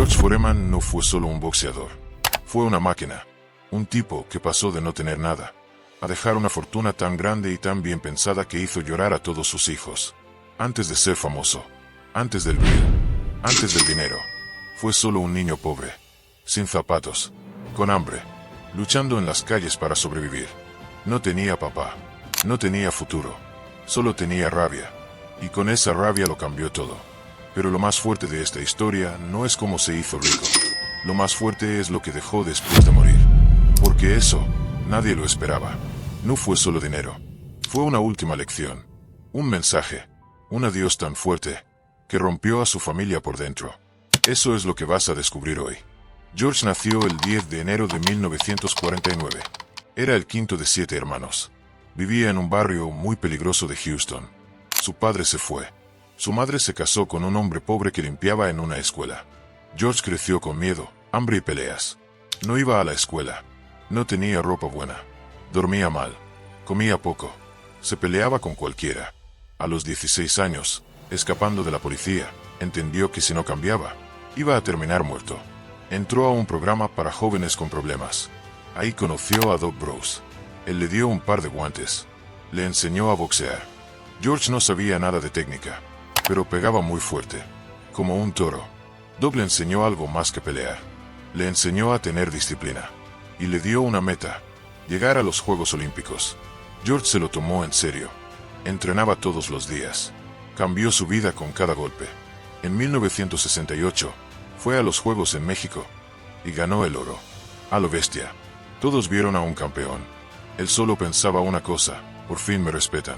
George Foreman no fue solo un boxeador. Fue una máquina. Un tipo que pasó de no tener nada a dejar una fortuna tan grande y tan bien pensada que hizo llorar a todos sus hijos. Antes de ser famoso, antes del brillo, antes del dinero, fue solo un niño pobre, sin zapatos, con hambre, luchando en las calles para sobrevivir. No tenía papá, no tenía futuro, solo tenía rabia, y con esa rabia lo cambió todo. Pero lo más fuerte de esta historia no es cómo se hizo rico, lo más fuerte es lo que dejó después de morir. Porque eso, nadie lo esperaba. No fue solo dinero, fue una última lección, un mensaje, un adiós tan fuerte, que rompió a su familia por dentro. Eso es lo que vas a descubrir hoy. George nació el 10 de enero de 1949. Era el quinto de 7 hermanos. Vivía en un barrio muy peligroso de Houston. Su padre se fue. Su madre se casó con un hombre pobre que limpiaba en una escuela. George creció con miedo, hambre y peleas. No iba a la escuela. No tenía ropa buena. Dormía mal. Comía poco. Se peleaba con cualquiera. A los 16 años, escapando de la policía, entendió que si no cambiaba, iba a terminar muerto. Entró a un programa para jóvenes con problemas. Ahí conoció a Doc Bros. Él le dio un par de guantes. Le enseñó a boxear. George no sabía nada de técnica, pero pegaba muy fuerte, como un toro. Doc le enseñó algo más que pelear. Le enseñó a tener disciplina. Y le dio una meta: llegar a los Juegos Olímpicos. George se lo tomó en serio. Entrenaba todos los días. Cambió su vida con cada golpe. En 1968, fue a los Juegos en México y ganó el oro. A lo bestia. Todos vieron a un campeón. Él solo pensaba una cosa: por fin me respetan.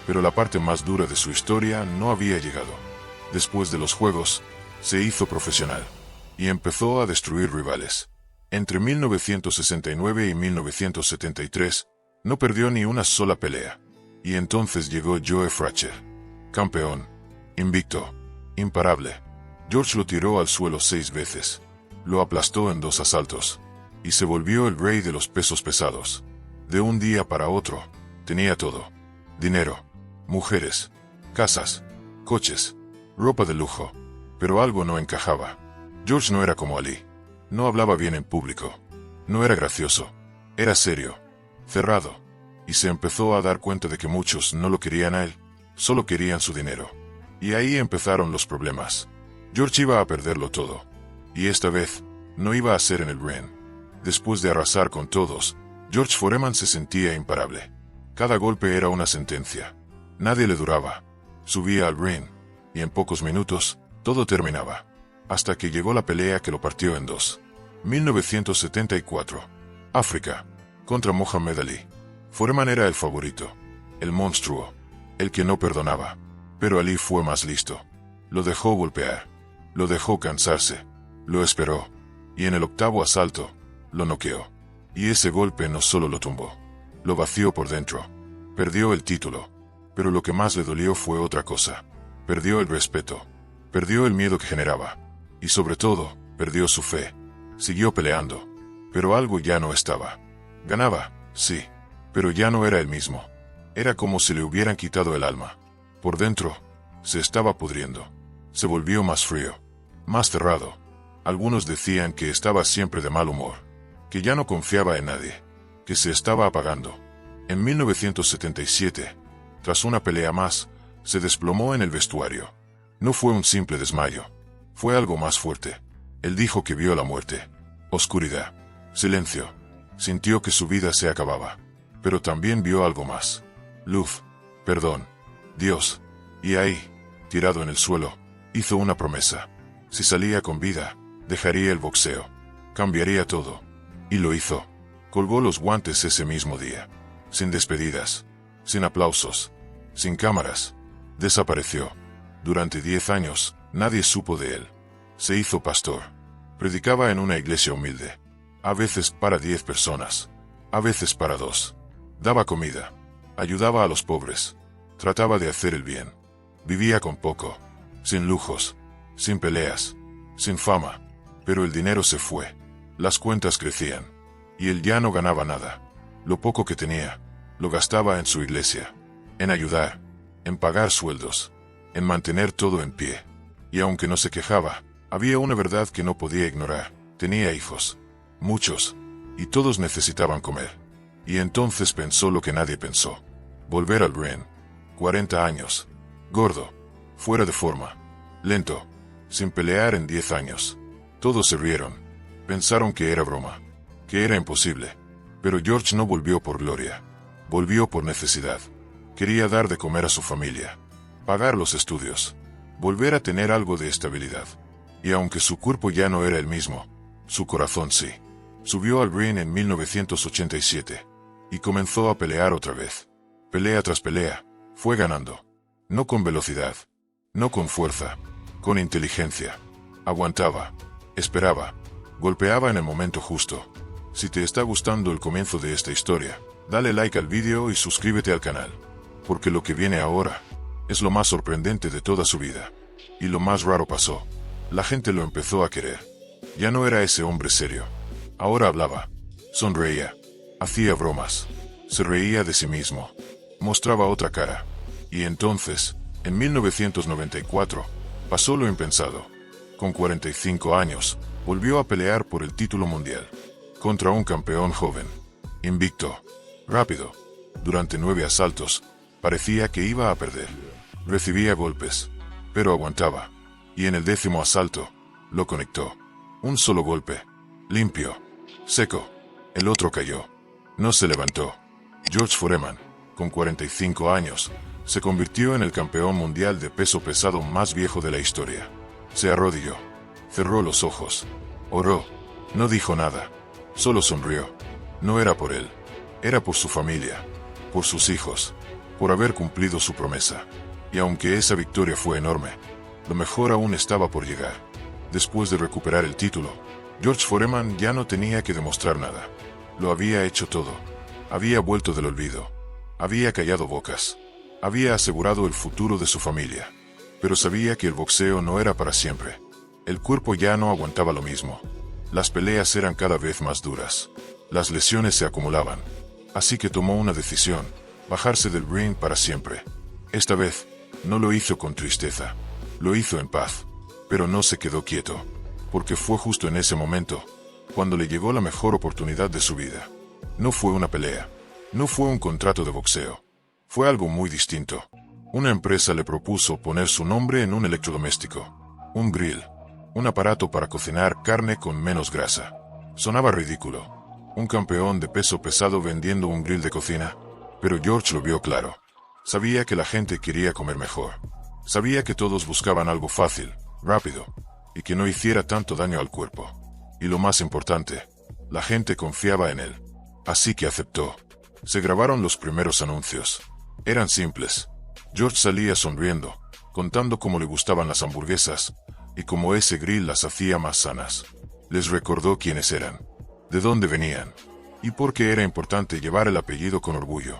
Pero la parte más dura de su historia no había llegado. Después de los Juegos, se hizo profesional y empezó a destruir rivales. Entre 1969 y 1973, no perdió ni una sola pelea. Y entonces llegó Joe Frazier. Campeón. Invicto. Imparable. George lo tiró al suelo 6 veces. Lo aplastó en 2 asaltos. Y se volvió el rey de los pesos pesados. De un día para otro, tenía todo. Dinero, mujeres, casas, coches, ropa de lujo. Pero algo no encajaba. George no era como Ali. No hablaba bien en público. No era gracioso. Era serio. Cerrado. Y se empezó a dar cuenta de que muchos no lo querían a él. Solo querían su dinero. Y ahí empezaron los problemas. George iba a perderlo todo. Y esta vez, no iba a ser en el ring. Después de arrasar con todos, George Foreman se sentía imparable. Cada golpe era una sentencia. Nadie le duraba. Subía al ring. Y en pocos minutos, todo terminaba. Hasta que llegó la pelea que lo partió en 2. 1974. África. Contra Mohamed Ali. Foreman era el favorito. El monstruo. El que no perdonaba. Pero Ali fue más listo. Lo dejó golpear. Lo dejó cansarse. Lo esperó. Y en el 8º asalto, lo noqueó. Y ese golpe no solo lo tumbó. Lo vació por dentro. Perdió el título. Pero lo que más le dolió fue otra cosa. Perdió el respeto. Perdió el miedo que generaba. Y sobre todo, perdió su fe. Siguió peleando. Pero algo ya no estaba. Ganaba, sí. Pero ya no era el mismo. Era como si le hubieran quitado el alma. Por dentro, se estaba pudriendo. Se volvió más frío. Más cerrado. Algunos decían que estaba siempre de mal humor. Que ya no confiaba en nadie. Que se estaba apagando. En 1977, tras una pelea más, se desplomó en el vestuario. No fue un simple desmayo. Fue algo más fuerte. Él dijo que vio la muerte. Oscuridad. Silencio. Sintió que su vida se acababa. Pero también vio algo más. Luz. Perdón. Dios. Y ahí, tirado en el suelo, hizo una promesa. Si salía con vida, dejaría el boxeo. Cambiaría todo. Y lo hizo. Colgó los guantes ese mismo día. Sin despedidas. Sin aplausos. Sin cámaras. Desapareció. Durante 10 años, nadie supo de él. Se hizo pastor. Predicaba en una iglesia humilde. A veces para 10 personas. A veces para 2. Daba comida. Ayudaba a los pobres. Trataba de hacer el bien. Vivía con poco. Sin lujos. Sin peleas. Sin fama. Pero el dinero se fue. Las cuentas crecían. Y él ya no ganaba nada. Lo poco que tenía, lo gastaba en su iglesia. En ayudar. En pagar sueldos. En mantener todo en pie. Y aunque no se quejaba, Había una verdad que no podía ignorar. Tenía hijos. Muchos. Y todos necesitaban comer. Y entonces pensó lo que nadie pensó. Volver al ring. 40 años. Gordo. Fuera de forma. Lento. Sin pelear en 10 años. Todos se rieron. Pensaron que era broma. Que era imposible. Pero George no volvió por gloria. Volvió por necesidad. Quería dar de comer a su familia. Pagar los estudios. Volver a tener algo de estabilidad. Y aunque su cuerpo ya no era el mismo, su corazón sí. Subió al ring en 1987. Y comenzó a pelear otra vez. Pelea tras pelea. Fue ganando. No con velocidad. No con fuerza. Con inteligencia. Aguantaba. Esperaba. Golpeaba en el momento justo. Si te está gustando el comienzo de esta historia, dale like al vídeo y suscríbete al canal. Porque lo que viene ahora es lo más sorprendente de toda su vida. Y lo más raro pasó. La gente lo empezó a querer. Ya no era ese hombre serio. Ahora hablaba. Sonreía. Hacía bromas. Se reía de sí mismo. Mostraba otra cara. Y entonces, en 1994, pasó lo impensado. Con 45 años, volvió a pelear por el título mundial. Contra un campeón joven. Invicto. Rápido. Durante 9 asaltos, parecía que iba a perder. Recibía golpes. Pero aguantaba. Y en el 10º asalto, lo conectó. Un solo golpe. Limpio. Seco. El otro cayó. No se levantó. George Foreman, con 45 años, se convirtió en el campeón mundial de peso pesado más viejo de la historia. Se arrodilló. Cerró los ojos. Oró. No dijo nada. Solo sonrió. No era por él. Era por su familia. Por sus hijos. Por haber cumplido su promesa. Y aunque esa victoria fue enorme, lo mejor aún estaba por llegar. Después de recuperar el título, George Foreman ya no tenía que demostrar nada. Lo había hecho todo. Había vuelto del olvido. Había callado bocas. Había asegurado el futuro de su familia. Pero sabía que el boxeo no era para siempre. El cuerpo ya no aguantaba lo mismo. Las peleas eran cada vez más duras. Las lesiones se acumulaban. Así que tomó una decisión: bajarse del ring para siempre. Esta vez, no lo hizo con tristeza. Lo hizo en paz. Pero no se quedó quieto. Porque fue justo en ese momento cuando le llegó la mejor oportunidad de su vida. No fue una pelea. No fue un contrato de boxeo. Fue algo muy distinto. Una empresa le propuso poner su nombre en un electrodoméstico. Un grill. Un aparato para cocinar carne con menos grasa. Sonaba ridículo. Un campeón de peso pesado vendiendo un grill de cocina. Pero George lo vio claro. Sabía que la gente quería comer mejor. Sabía que todos buscaban algo fácil, rápido, y que no hiciera tanto daño al cuerpo. Y lo más importante, la gente confiaba en él. Así que aceptó. Se grabaron los primeros anuncios. Eran simples. George salía sonriendo, contando cómo le gustaban las hamburguesas, y cómo ese grill las hacía más sanas. Les recordó quiénes eran, de dónde venían, y por qué era importante llevar el apellido con orgullo.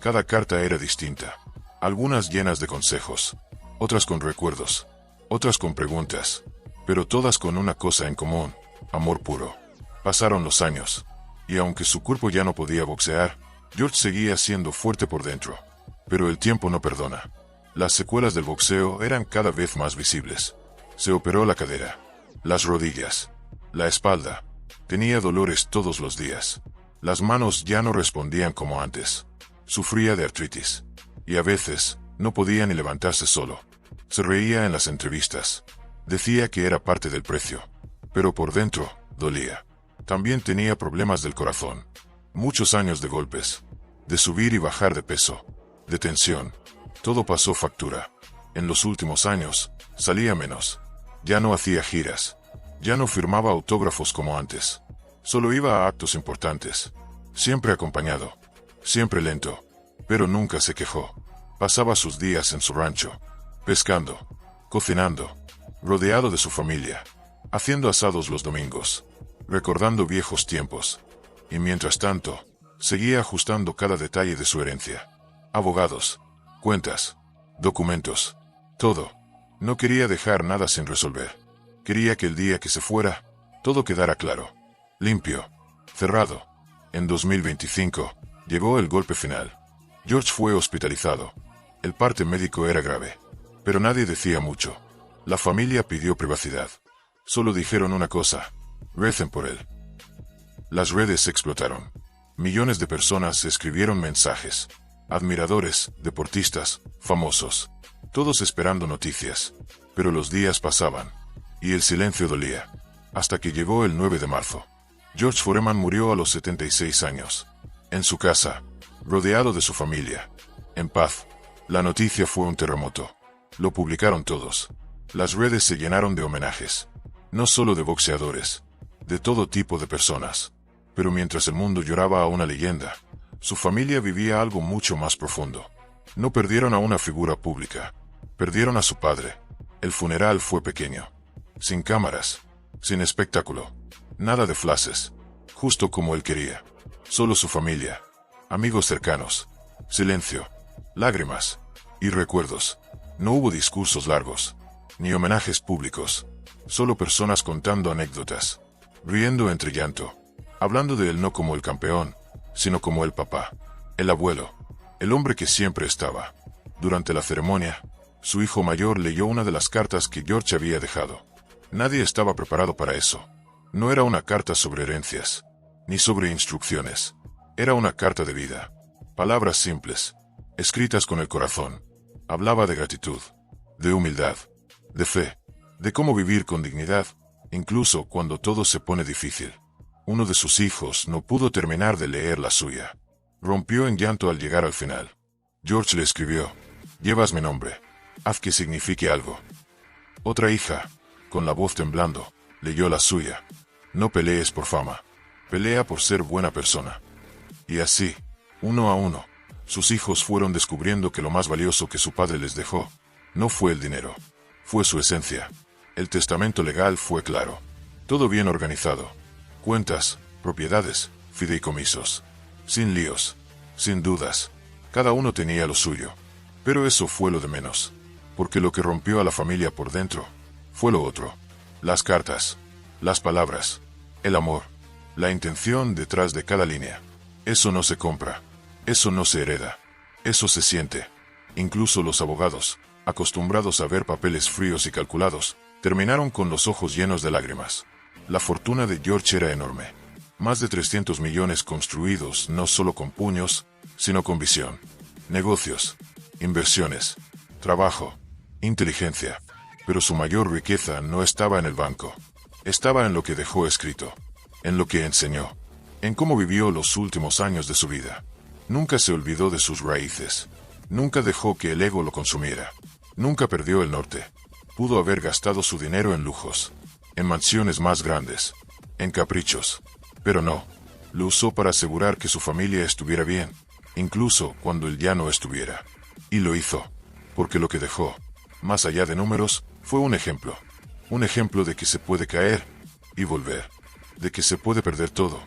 Cada carta era distinta. Algunas llenas de consejos, otras con recuerdos, otras con preguntas, pero todas con una cosa en común: amor puro. Pasaron los años, y aunque su cuerpo ya no podía boxear, George seguía siendo fuerte por dentro. Pero el tiempo no perdona. Las secuelas del boxeo eran cada vez más visibles. Se operó la cadera, las rodillas, la espalda. Tenía dolores todos los días. Las manos ya no respondían como antes. Sufría de artritis. Y a veces, no podía ni levantarse solo. Se reía en las entrevistas. Decía que era parte del precio. Pero por dentro, dolía. También tenía problemas del corazón. Muchos años de golpes. De subir y bajar de peso. De tensión. Todo pasó factura. En los últimos años, salía menos. Ya no hacía giras. Ya no firmaba autógrafos como antes. Solo iba a actos importantes. Siempre acompañado. Siempre lento. Pero nunca se quejó. Pasaba sus días en su rancho. Pescando. Cocinando. Rodeado de su familia. Haciendo asados los domingos. Recordando viejos tiempos. Y mientras tanto, seguía ajustando cada detalle de su herencia. Abogados. Cuentas. Documentos. Todo. No quería dejar nada sin resolver. Quería que el día que se fuera, todo quedara claro. Limpio. Cerrado. En 2025, llegó el golpe final. George fue hospitalizado. El parte médico era grave. Pero nadie decía mucho. La familia pidió privacidad. Solo dijeron una cosa: recen por él. Las redes explotaron. Millones de personas escribieron mensajes. Admiradores, deportistas, famosos. Todos esperando noticias. Pero los días pasaban. Y el silencio dolía. Hasta que llegó el 9 de marzo. George Foreman murió a los 76 años. En su casa, rodeado de su familia. En paz. La noticia fue un terremoto. Lo publicaron todos. Las redes se llenaron de homenajes. No solo de boxeadores. De todo tipo de personas. Pero mientras el mundo lloraba a una leyenda, su familia vivía algo mucho más profundo. No perdieron a una figura pública. Perdieron a su padre. El funeral fue pequeño. Sin cámaras. Sin espectáculo. Nada de flashes. Justo como él quería. Solo su familia. Amigos cercanos. Silencio. Lágrimas. Y recuerdos. No hubo discursos largos. Ni homenajes públicos. Solo personas contando anécdotas. Riendo entre llanto. Hablando de él no como el campeón, sino como el papá. El abuelo. El hombre que siempre estaba. Durante la ceremonia, su hijo mayor leyó una de las cartas que George había dejado. Nadie estaba preparado para eso. No era una carta sobre herencias, ni sobre instrucciones. Era una carta de vida. Palabras simples, escritas con el corazón. Hablaba de gratitud, de humildad, de fe, de cómo vivir con dignidad, incluso cuando todo se pone difícil. Uno de sus hijos no pudo terminar de leer la suya. Rompió en llanto al llegar al final. George le escribió: llevas mi nombre. Haz que signifique algo. Otra hija, con la voz temblando, leyó la suya. No pelees por fama. Pelea por ser buena persona. Y así, uno a uno, sus hijos fueron descubriendo que lo más valioso que su padre les dejó no fue el dinero. Fue su esencia. El testamento legal fue claro. Todo bien organizado. Cuentas, propiedades, fideicomisos. Sin líos. Sin dudas. Cada uno tenía lo suyo. Pero eso fue lo de menos. Porque lo que rompió a la familia por dentro fue lo otro. Las cartas. Las palabras. El amor. La intención detrás de cada línea. Eso no se compra. Eso no se hereda. Eso se siente. Incluso los abogados, acostumbrados a ver papeles fríos y calculados, terminaron con los ojos llenos de lágrimas. La fortuna de George era enorme. Más de 300 millones construidos no solo con puños, sino con visión. Negocios, inversiones, trabajo, inteligencia. Pero su mayor riqueza no estaba en el banco. Estaba en lo que dejó escrito. En lo que enseñó. En cómo vivió los últimos años de su vida. Nunca se olvidó de sus raíces. Nunca dejó que el ego lo consumiera. Nunca perdió el norte. Pudo haber gastado su dinero en lujos. En mansiones más grandes, en caprichos. Pero no, lo usó para asegurar que su familia estuviera bien, incluso cuando él ya no estuviera. Y lo hizo, porque lo que dejó, más allá de números, fue un ejemplo. Un ejemplo de que se puede caer y volver, de que se puede perder todo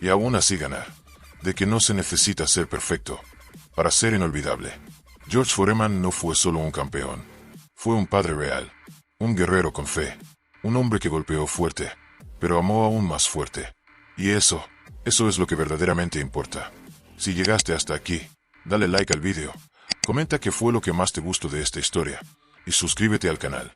y aún así ganar, de que no se necesita ser perfecto para ser inolvidable. George Foreman no fue solo un campeón, fue un padre real, un guerrero con fe. Un hombre que golpeó fuerte, pero amó aún más fuerte. Y eso es lo que verdaderamente importa. Si llegaste hasta aquí, dale like al vídeo, comenta qué fue lo que más te gustó de esta historia, y suscríbete al canal.